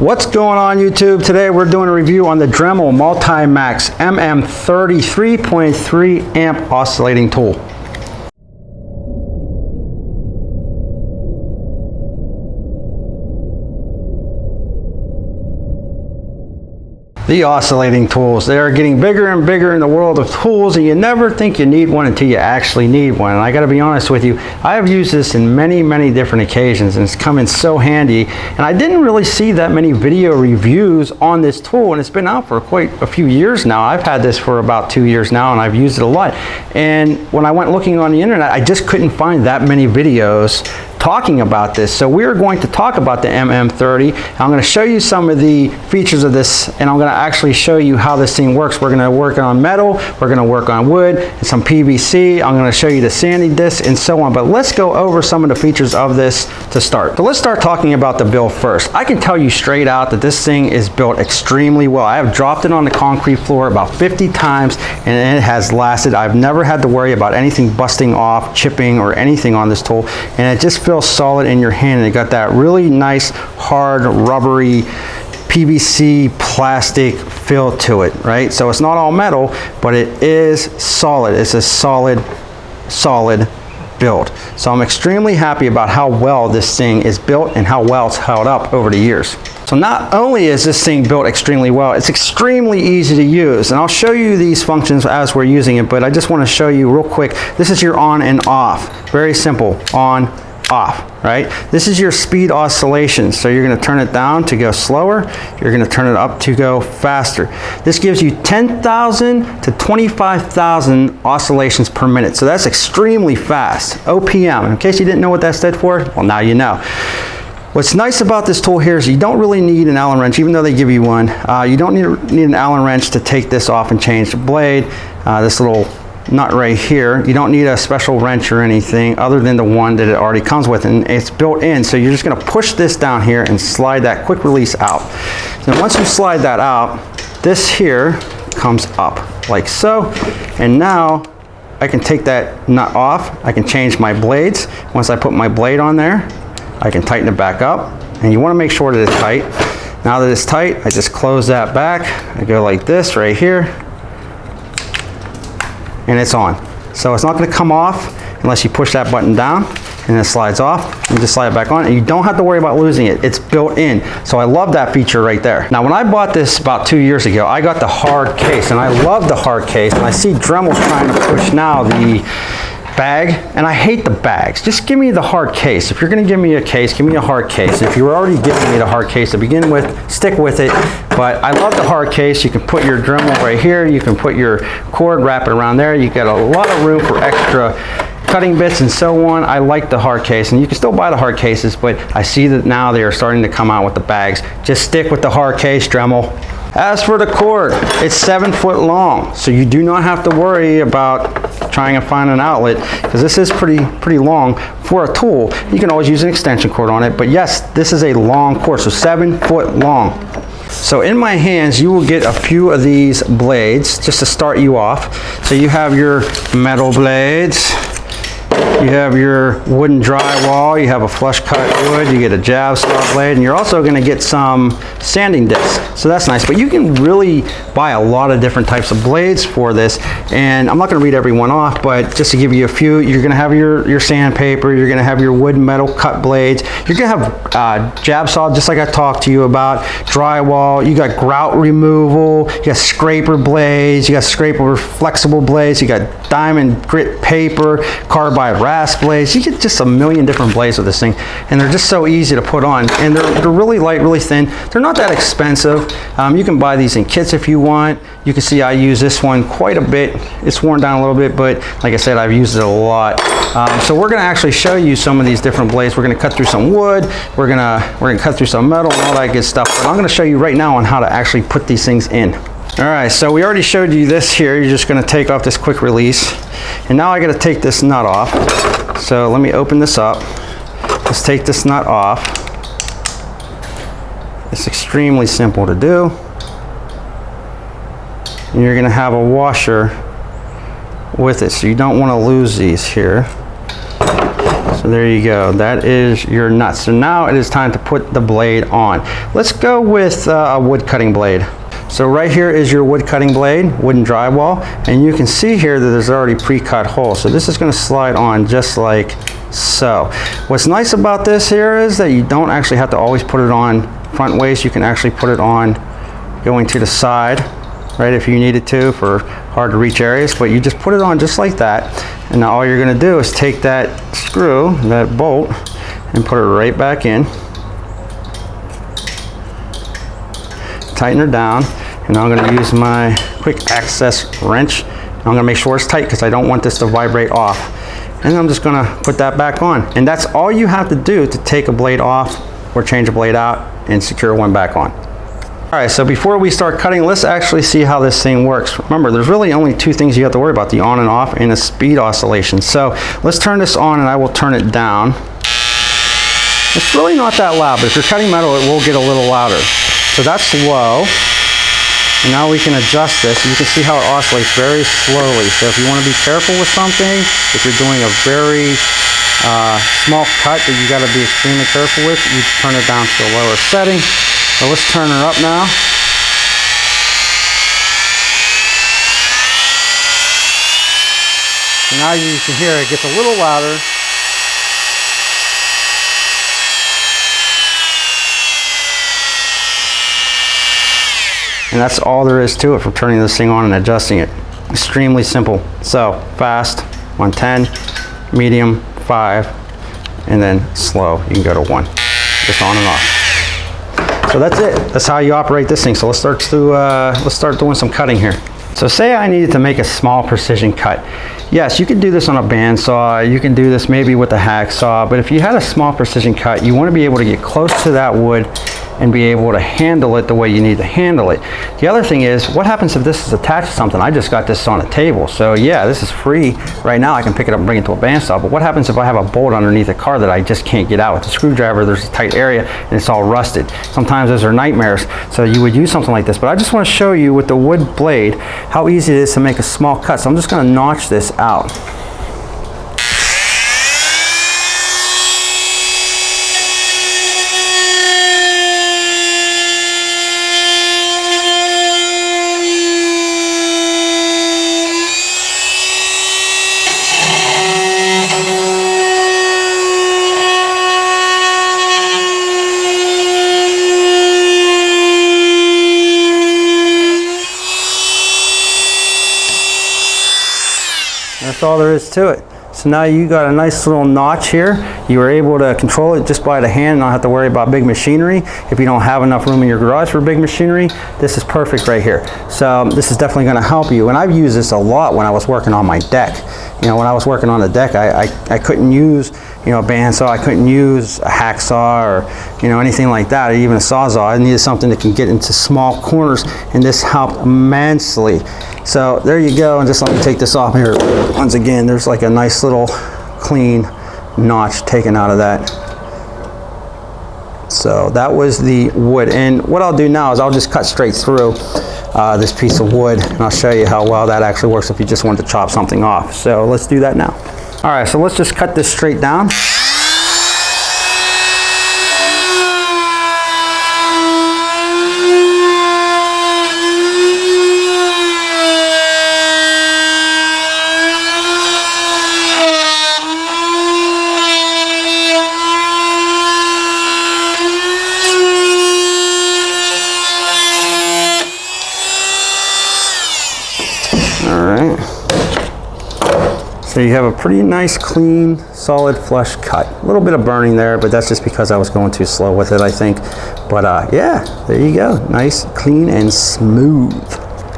What's going on YouTube? Today we're doing a review on the Dremel Multi-Max mm30 3.3 amp oscillating tool. The oscillating tools, they are getting bigger and bigger in the world of tools, and you never think you need one until you actually need one. And I got to be honest with you, I have used this in many different occasions, and it's come in so handy. And I didn't really see that many video reviews on this tool, and it's been out for quite a few years now. I've had this for about 2 years now, and I've used it a lot. And when I went looking on the internet, I just couldn't find that many videos talking about this. So we're going to talk about the mm30. I'm going to show you some of the features of this, and I'm going to actually show you how this thing works. We're going to work on metal, we're going to work on wood, and some PVC. I'm going to show you the sanding disc and so on. But let's go over some of the features of this to start. So let's start talking about the build first. I can tell you straight out that this thing is built extremely well. I have dropped it on the concrete floor about 50 times, and it has lasted. I've never had to worry about anything busting off, chipping, or anything on this tool, and it just feels solid in your hand, and it got that really nice hard rubbery PVC plastic feel to it, right? So it's not all metal, but it is solid. It's a solid build. So I'm extremely happy about how well this thing is built and how well it's held up over the years. So not only is this thing built extremely well, it's extremely easy to use. And I'll show you these functions as we're using it, but I just want to show you real quick. This is your on and off. Very simple, on, off, right? This is your speed oscillation. So you're going to turn it down to go slower. You're going to turn it up to go faster. This gives you 10,000 to 25,000 oscillations per minute. So that's extremely fast. OPM. In case you didn't know what that stood for, well, now you know. What's nice about this tool here is you don't really need an Allen wrench, even though they give you one. You don't need an Allen wrench to take this off and change the blade. This little nut right here, you don't need a special wrench or anything other than the one that it already comes with, and it's built in. So you're just going to push this down here and slide that quick release out. So once you slide that out, this here comes up like so, and now I can take that nut off. I can change my blades. Once I put my blade on there, I can tighten it back up, and you want to make sure that it's tight. Now that it's tight, I just close that back. I go like this right here, and it's on. So it's not going to come off unless you push that button down, and it slides off. You just slide it back on, and you don't have to worry about losing it. It's built in. So I love that feature right there. Now when I bought this about 2 years ago, I got the hard case, and I love the hard case, and I see Dremel trying to push now the bag, and I hate the bags. Just give me the hard case. If you're going to give me a case, give me a hard case. If you were already giving me the hard case to begin with, stick with it. But I love the hard case. You can put your Dremel right here. You can put your cord, wrap it around there. You got a lot of room for extra cutting bits and so on. I like the hard case, and you can still buy the hard cases, but I see that now they are starting to come out with the bags. Just stick with the hard case, Dremel. As for the cord, it's 7 foot long, so you do not have to worry about trying to find an outlet, because this is pretty long for a tool. You can always use an extension cord on it, but yes, this is a long cord, so 7 foot long. So in my hands, you will get a few of these blades just to start you off. So you have your metal blades, you have your wooden drywall, you have a flush cut wood, you get a jab saw blade, and you're also going to get some sanding discs. So that's nice. But you can really buy a lot of different types of blades for this, and I'm not going to read every one off, but just to give you a few, you're going to have your sandpaper, you're going to have your wood metal cut blades, you're going to have jab saw, just like I talked to you about, drywall, you got grout removal, you got scraper blades, you got scraper flexible blades, you got diamond grit paper, carbide rasp blades. You get just a million different blades with this thing, and they're just so easy to put on, and they're really light, really thin. They're not that expensive. You can buy these in kits if you want. You can see I use this one quite a bit. It's worn down a little bit, but like I said, I've used it a lot. So we're going to actually show you some of these different blades. We're going to cut through some wood, we're going to cut through some metal and all that good stuff, but I'm going to show you right now on how to actually put these things in. All right, so we already showed you this here. You're just going to take off this quick release, and now I got to take this nut off. So let me open this up. Let's take this nut off. It's extremely simple to do. And you're going to have a washer with it, so you don't want to lose these here. So So there you go, that is your nuts. So now it is time to put the blade on. Let's go with a wood cutting blade. So right here is your wood cutting blade, wooden drywall, and you can see here that there's already pre-cut holes. So this is going to slide on just like so. What's nice about this here is that you don't actually have to always put it on front waist. You can actually put it on going to the side, right, if you needed to for hard to reach areas, but you just put it on just like that. And now all you're going to do is take that screw, that bolt, and put it right back in. Tighten her down, and I'm going to use my quick access wrench. I'm going to make sure it's tight because I don't want this to vibrate off. And I'm just going to put that back on. And that's all you have to do to take a blade off or change a blade out and secure one back on. All right, so before we start cutting, let's actually see how this thing works. Remember, there's really only two things you have to worry about, the on and off and the speed oscillation. So let's turn this on and I will turn it down. It's really not that loud, but if you're cutting metal, it will get a little louder. So that's low. And now we can adjust this. You can see how it oscillates very slowly. So if you want to be careful with something, if you're doing a very small cut that you got to be extremely careful with, you turn it down to a lower setting. So let's turn her up now. So now you can hear it gets a little louder. And that's all there is to it for turning this thing on and adjusting it. Extremely simple. So fast, 110, medium, 5, and then slow. You can go to 1. Just on and off. So that's it. That's how you operate this thing. So let's start doing some cutting here. So say I needed to make a small precision cut. Yes, you can do this on a bandsaw. You can do this maybe with a hacksaw. But if you had a small precision cut, you want to be able to get close to that wood and be able to handle it the way you need to handle it. The other thing is, what happens if this is attached to something? I just got this on a table, so yeah, this is free right now. I can pick it up and bring it to a bandsaw, but what happens if I have a bolt underneath a car that I just can't get out? With the screwdriver, there's a tight area and it's all rusted. Sometimes those are nightmares, so you would use something like this, but I just want to show you with the wood blade how easy it is to make a small cut. So I'm just going to notch this out. That's all there is to it. So now you got a nice little notch here. You were able to control it just by the hand, not have to worry about big machinery. If you don't have enough room in your garage for big machinery, this is perfect right here. So this is definitely going to help you. And I've used this a lot when I was working on my deck. You know, when I was working on the deck, I couldn't use, you know, a bandsaw. I couldn't use a hacksaw or, you know, anything like that, or even a sawzall. I needed something that can get into small corners, and this helped immensely. So there you go, and just let me take this off here. Once again, there's like a nice little clean notch taken out of that. So that was the wood, and what I'll do now is I'll just cut straight through this piece of wood, and I'll show you how well that actually works if you just wanted to chop something off. So let's do that now. All right, so let's just cut this straight down. So you have a pretty nice, clean, solid, flush cut. A little bit of burning there, but that's just because I was going too slow with it, I think. But yeah, there you go. Nice, clean, and smooth.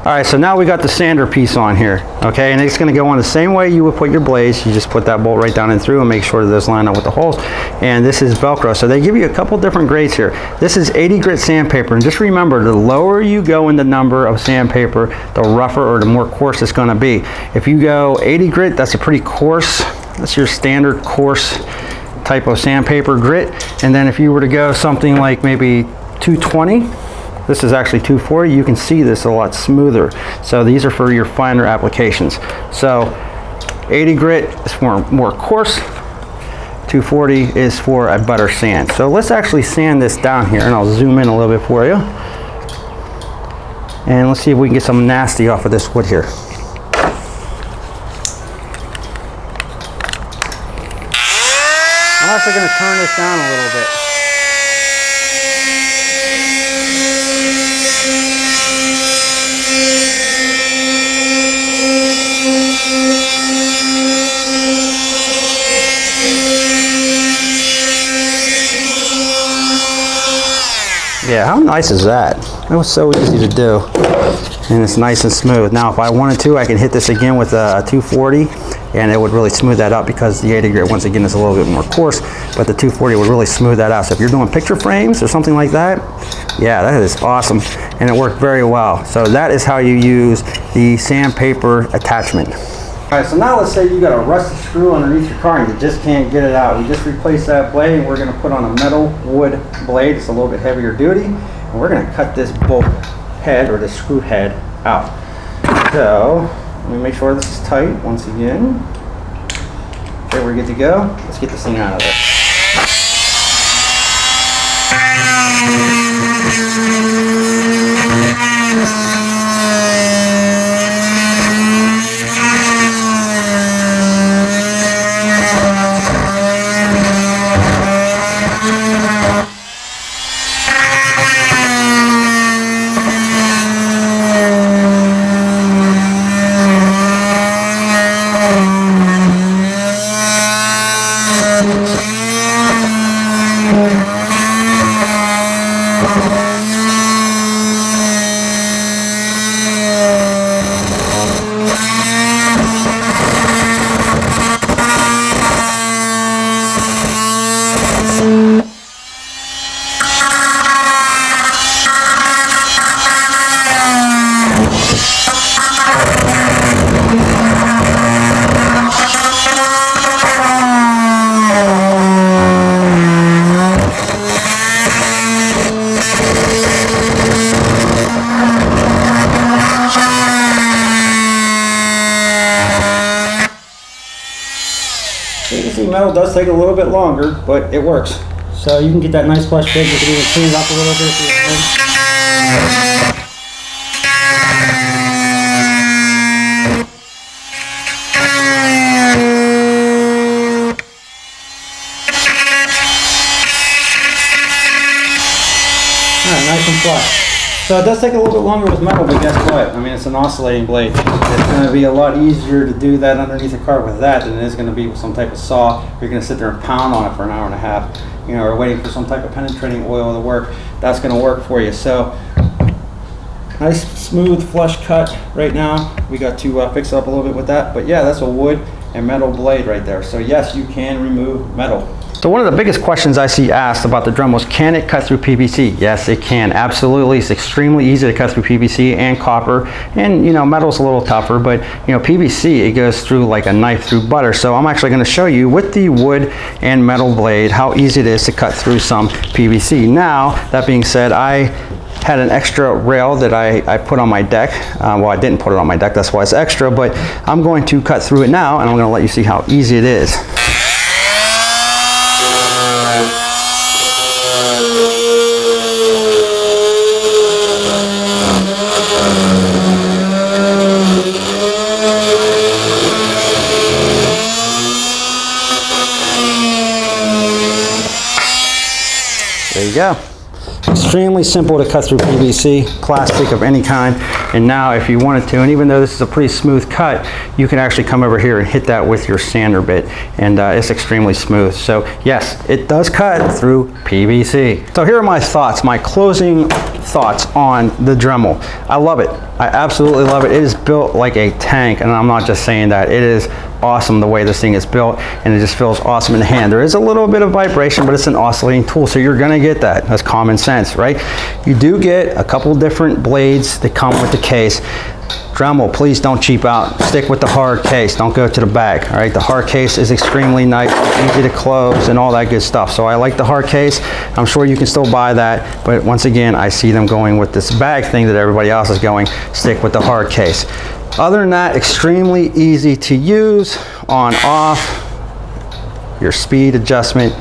All right, so now we got the sander piece on here, okay? And it's gonna go on the same way you would put your blades. You just put that bolt right down and through and make sure that those line up with the holes. And this is Velcro. So they give you a couple different grades here. This is 80 grit sandpaper. And just remember, the lower you go in the number of sandpaper, the rougher or the more coarse it's gonna be. If you go 80 grit, that's a pretty coarse, that's your standard coarse type of sandpaper grit. And then if you were to go something like maybe 220, this is actually 240. You can see this a lot smoother. So these are for your finer applications. So 80 grit is more coarse. 240 is for a better sand. So let's actually sand this down here, and I'll zoom in a little bit for you. And let's see if we can get some nasty off of this wood here. I'm actually going to turn this down a little bit. Yeah, how nice is that? That was so easy to do. And it's nice and smooth. Now, if I wanted to, I can hit this again with a 240, and it would really smooth that out because the 80 grit, once again, is a little bit more coarse, but the 240 would really smooth that out. So if you're doing picture frames or something like that, yeah, that is awesome. And it worked very well. So that is how you use the sandpaper attachment. All right, so now let's say you got a rusty screw underneath your car and you just can't get it out. We just replaced that blade, and we're going to put on a metal wood blade. It's a little bit heavier duty, and we're going to cut this bolt head or the screw head out. So let me make sure this is tight once again. Okay, we're good to go. Let's get this thing out of there. Metal does take a little bit longer, but it works. So you can get that nice flush fit. You can even clean it up a little bit if you want. Alright, nice and flush. So it does take a little bit longer with metal, but guess what? I mean, it's an oscillating blade. It's going to be a lot easier to do that underneath the car with that than it is going to be with some type of saw. You're going to sit there and pound on it for an hour and a half, you know, or waiting for some type of penetrating oil to work. That's going to work for you. So nice, smooth, flush cut right now. We got to fix it up a little bit with that. But yeah, that's a wood and metal blade right there. So yes, you can remove metal. So one of the biggest questions I see asked about the Dremel is, can it cut through PVC? Yes, it can. Absolutely. It's extremely easy to cut through PVC and copper. And, you know, metal's a little tougher, but, you know, PVC, it goes through like a knife through butter. So I'm actually going to show you with the wood and metal blade how easy it is to cut through some PVC. Now, that being said, I had an extra rail that I put on my deck. Well, I didn't put it on my deck, that's why it's extra, but I'm going to cut through it now, and I'm going to let you see how easy it is. There you go. Extremely simple to cut through PVC, plastic of any kind. And now if you wanted to, and even though this is a pretty smooth cut, you can actually come over here and hit that with your sander bit, and it's extremely smooth. So yes, it does cut through PVC. So here are my thoughts, my closing thoughts on the Dremel. I love it. I absolutely love it. It is built like a tank, and I'm not just saying that. It is awesome the way this thing is built, and it just feels awesome in the hand. There is a little bit of vibration, but it's an oscillating tool, so you're gonna get that. That's common sense, right? You do get a couple different blades that come with the case. Dremel, please don't cheap out. Stick with the hard case. Don't go to the back. All right, the hard case is extremely nice, easy to close, and all that good stuff. So I like the hard case. I'm sure you can still buy that, but once again, I see them going with this bag thing that everybody else is going. Stick with the hard case. Other than that, extremely easy to use, on, off. your speed adjustment.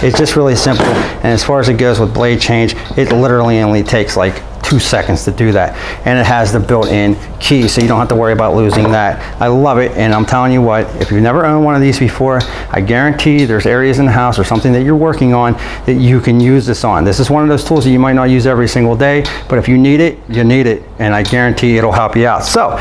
It's just really simple. And as far as it goes with blade change, it literally only takes like 2 seconds to do that, and it has the built-in key, so you don't have to worry about losing that. I love it, and I'm telling you what, if you've never owned one of these before, I guarantee there's areas in the house or something that you're working on that you can use this on. This is one of those tools that you might not use every single day, but if you need it, you need it, and I guarantee it'll help you out. So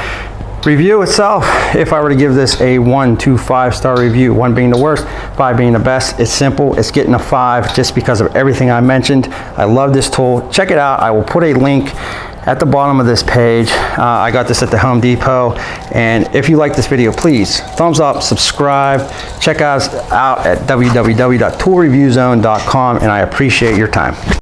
review itself, if I were to give this a 1 to 5 star review, 1 being the worst, 5 being the best, it's simple. It's getting a 5 just because of everything I mentioned. I love this tool. Check it out. I will put a link at the bottom of this page. I got this at the Home Depot. And if you like this video, please thumbs up, subscribe, check us out at www.toolreviewzone.com, and I appreciate your time.